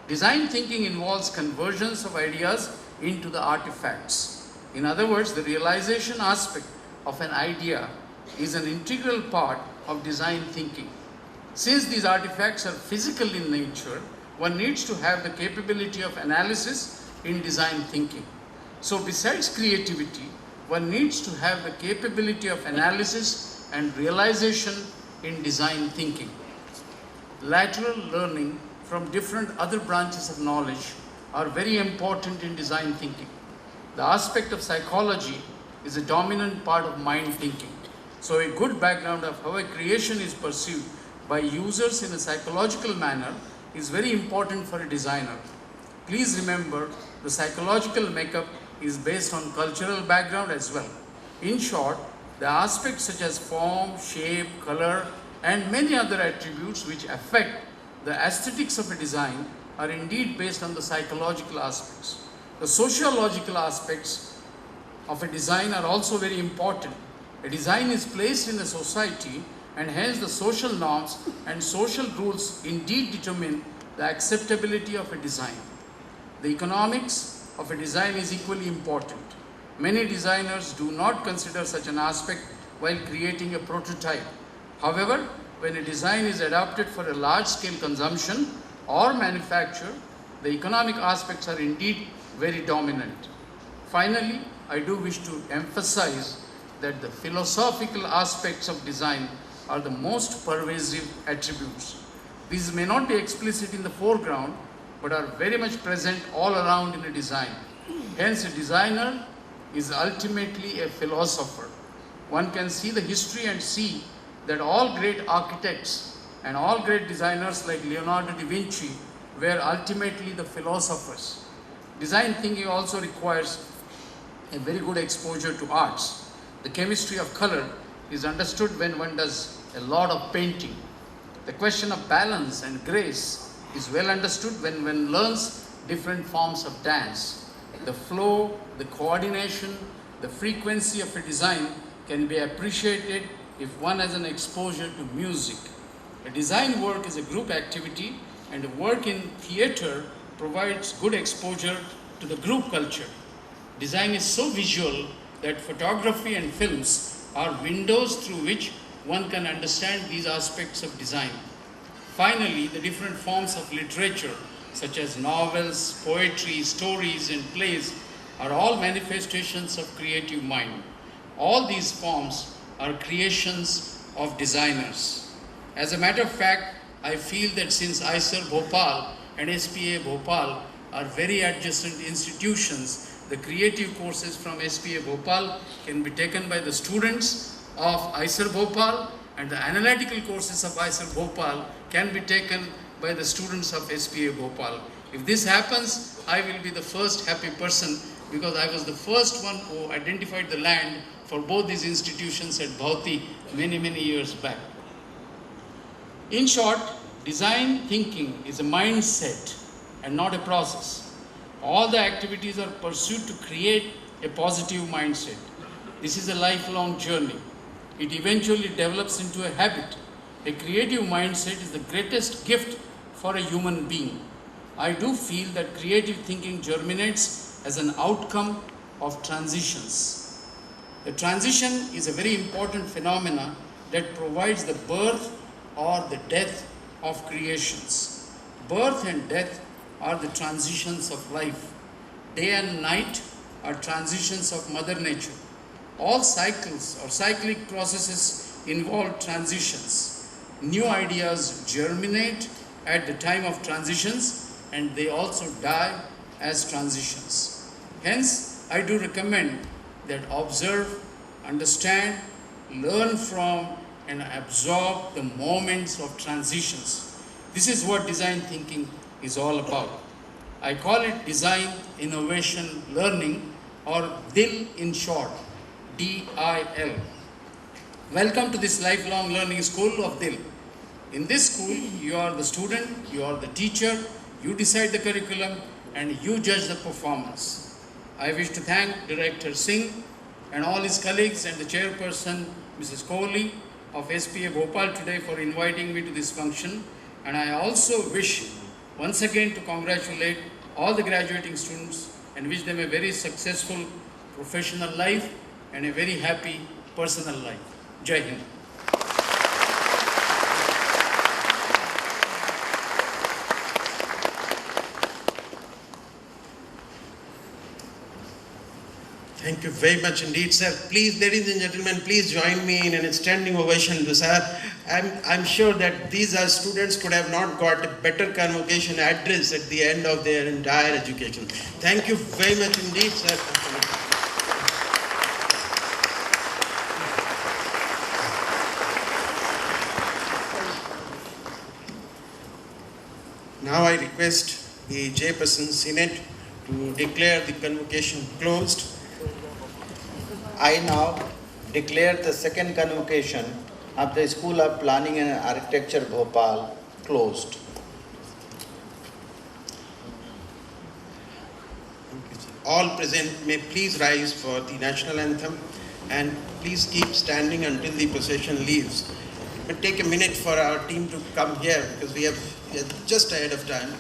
Design thinking involves conversions of ideas into the artifacts. In other words, the realization aspect of an idea is an integral part of design thinking. Since these artifacts are physical in nature, one needs to have the capability of analysis in design thinking. So besides creativity, one needs to have the capability of analysis and realization in design thinking. Lateral learning from different other branches of knowledge are very important in design thinking. The aspect of psychology is a dominant part of mind thinking. So a good background of how a creation is perceived by users in a psychological manner is very important for a designer. Please remember, the psychological makeup is based on cultural background as well. In short, the aspects such as form, shape, color, and many other attributes which affect the aesthetics of a design are indeed based on the psychological aspects. The sociological aspects of a design are also very important. A design is placed in a society, and hence the social norms and social rules indeed determine the acceptability of a design. The economics of a design is equally important. Many designers do not consider such an aspect while creating a prototype. However, when a design is adopted for a large-scale consumption or manufacture, the economic aspects are indeed very dominant. Finally, I do wish to emphasize that the philosophical aspects of design are the most pervasive attributes. These may not be explicit in the foreground, but are very much present all around in a design. Hence, a designer is ultimately a philosopher. One can see the history and see that all great architects and all great designers like Leonardo da Vinci were ultimately the philosophers. Design thinking also requires a very good exposure to arts. The chemistry of color is understood when one does a lot of painting. The question of balance and grace is well understood when one learns different forms of dance. The flow, the coordination, the frequency of a design can be appreciated if one has an exposure to music. A design work is a group activity, and a work in theater provides good exposure to the group culture. Design is so visual that photography and films are windows through which one can understand these aspects of design. Finally, the different forms of literature, such as novels, poetry, stories, and plays, are all manifestations of creative mind. All these forms are creations of designers. As a matter of fact, I feel that since ISER Bhopal and SPA Bhopal are very adjacent institutions, the creative courses from SPA Bhopal can be taken by the students of ISER Bhopal, and the analytical courses of ISER Bhopal can be taken by the students of SPA Bhopal. If this happens, I will be the first happy person, because I was the first one who identified the land for both these institutions at Bhauti many years back. In short, design thinking is a mindset and not a process. All the activities are pursued to create a positive mindset. This is a lifelong journey. It eventually develops into a habit. A creative mindset is the greatest gift for a human being. I do feel that creative thinking germinates as an outcome of transitions. The transition is a very important phenomenon that provides the birth or the death of creations. Birth and death are the transitions of life. Day and night are transitions of Mother Nature. All cycles or cyclic processes involve transitions. New ideas germinate at the time of transitions, and they also die as transitions. Hence, I do recommend that observe, understand, learn from, and absorb the moments of transitions. This is what design thinking is all about. I call it design innovation learning, or DIL in short, DIL. Welcome to this lifelong learning school of DIL. In this school, you are the student, you are the teacher, you decide the curriculum, and you judge the performance. I wish to thank Director Singh and all his colleagues and the chairperson, Mrs. Kohli of SPA Bhopal today for inviting me to this function. And I also wish once again to congratulate all the graduating students and wish them a very successful professional life and a very happy personal life. Jai Hind. Thank you very much indeed, sir. Please, ladies and gentlemen, please join me in a standing ovation to sir. I'm sure that these are students could have not got a better convocation address at the end of their entire education. Thank you very much indeed, sir. Now I request the Chairperson Senate to declare the convocation closed. I now declare the second convocation of the School of Planning and Architecture Bhopal closed. All present may please rise for the national anthem and please keep standing until the procession leaves. But take a minute for our team to come here because we are just ahead of time.